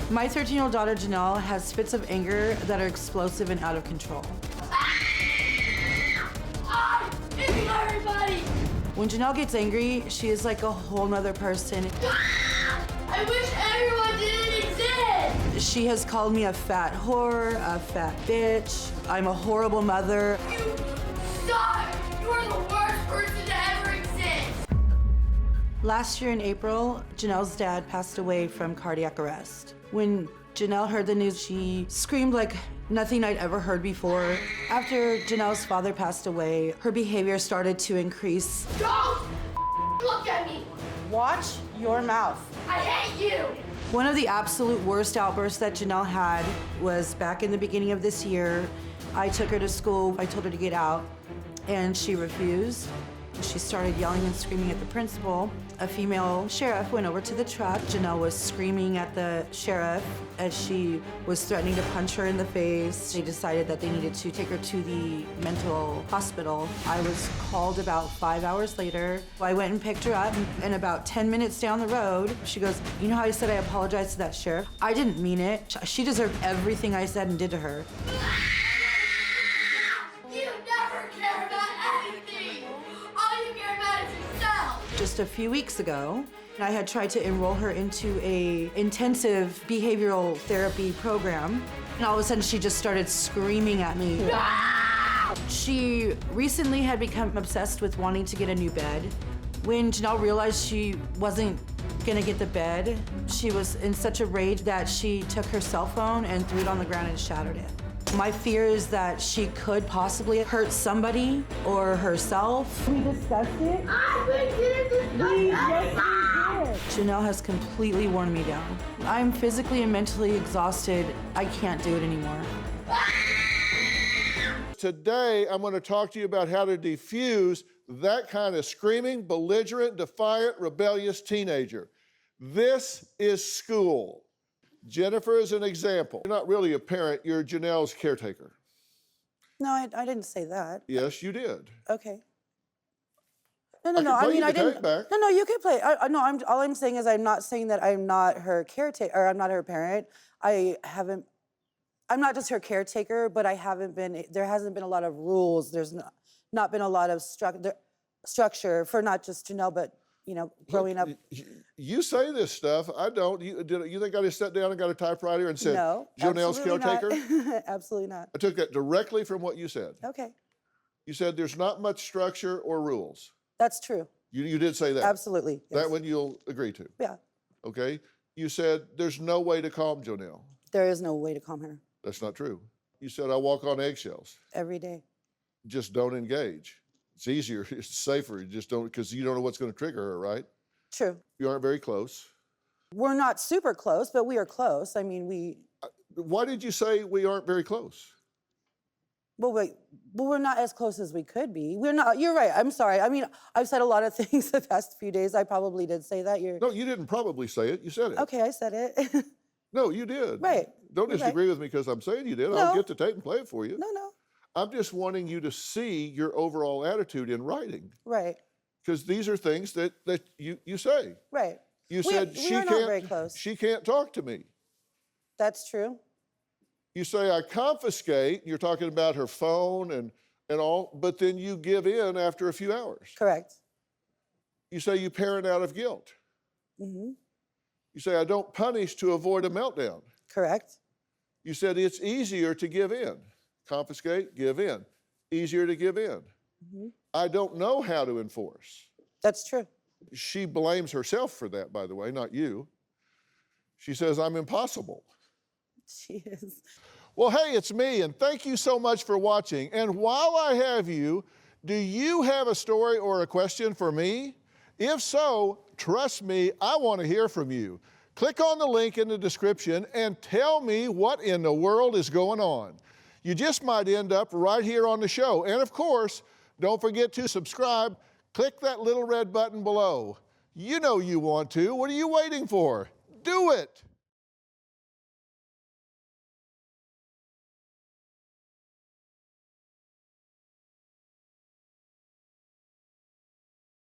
My 13-year-old daughter, Jonelle, has fits of anger that are explosive and out of control. I'm hitting everybody! When Jonelle gets angry, she is like a whole nother person. I wish everyone didn't exist! She has called me a fat whore, a fat bitch. I'm a horrible mother. You suck! You are the worst person to ever exist! Last year in April, Jonelle's dad passed away from cardiac arrest. When Jonelle heard the news, she screamed like nothing I'd ever heard before. After Jonelle's father passed away, her behavior started to increase. Don't look at me! Watch your mouth. I hate you! One of the absolute worst outbursts that Jonelle had was back in the beginning of this year. I took her to school, I told her to get out, and she refused. She started yelling and screaming at the principal. A female sheriff went over to the truck. Jonelle was screaming at the sheriff as she was threatening to punch her in the face. They decided that they needed to take her to the mental hospital. I was called about 5 hours later. I went and picked her up, and about 10 minutes down the road, she goes, "You know how I said I apologized to that sheriff? I didn't mean it. She deserved everything I said and did to her." You never care about anything! All you care about is yourself! Just a few weeks ago, I had tried to enroll her into a intensive behavioral therapy program, and all of a sudden she just started screaming at me. She recently had become obsessed with wanting to get a new bed. When Jonelle realized she wasn't gonna get the bed, she was in such a rage that she took her cell phone and threw it on the ground and shattered it. My fear is that she could possibly hurt somebody or herself. We discussed it. We didn't discuss anything! Jonelle has completely worn me down. I'm physically and mentally exhausted. I can't do it anymore. Today, I'm going to talk to you about how to defuse that kind of screaming, belligerent, defiant, rebellious teenager. This is school. Jennifer is an example. You're not really a parent, you're Jonelle's caretaker. No, I didn't say that. Yes, you did. Okay. No. I I mean, I can play you the didn't. tape back. No, you can play. No, all I'm saying is I'm not saying that I'm not her caretaker or I'm not her parent. I'm not just her caretaker, but there hasn't been a lot of rules. There's not been a lot of structure for not just Jonelle, but growing up. You say this stuff. I don't. You think I just sat down and got a typewriter and said, No, Jonelle's absolutely caretaker? not. Absolutely not. I took that directly from what you said. Okay. You said there's not much structure or rules. That's true. You did say that. Absolutely. Yes. That one you'll agree to. Yeah. Okay. You said there's no way to calm Jonelle. There is no way to calm her. That's not true. You said I walk on eggshells. Every day. Just don't engage. It's easier. It's safer. You just don't, because you don't know what's going to trigger her, right? True. You aren't very close. We're not super close, but we are close. I mean, Why did you say we aren't very close? Well, we're not as close as we could be. We're not. You're right. I'm sorry. I mean, I've said a lot of things the past few days. I probably did say that. No, you didn't probably say it. You said it. Okay, I said it. No, you did. Right. Don't You're disagree with me because I'm saying you did. No. I'll get the tape and play it for you. No. I'm just wanting you to see your overall attitude in writing. Right. Because these are things that you say. Right. You said we are not very close. She can't talk to me. That's true. You say I confiscate, you're talking about her phone and all, but then you give in after a few hours. Correct. You say you parent out of guilt. Mm-hmm. You say I don't punish to avoid a meltdown. Correct. You said it's easier to give in. Confiscate, give in. Easier to give in. Mm-hmm. I don't know how to enforce. That's true. She blames herself for that, by the way, not you. She says I'm impossible. She is. Well, hey, it's me, and thank you so much for watching. And while I have you, do you have a story or a question for me? If so, trust me, I want to hear from you. Click on the link in the description and tell me what in the world is going on. You just might end up right here on the show. And of course, don't forget to subscribe. Click that little red button below. You know you want to. What are you waiting for? Do it.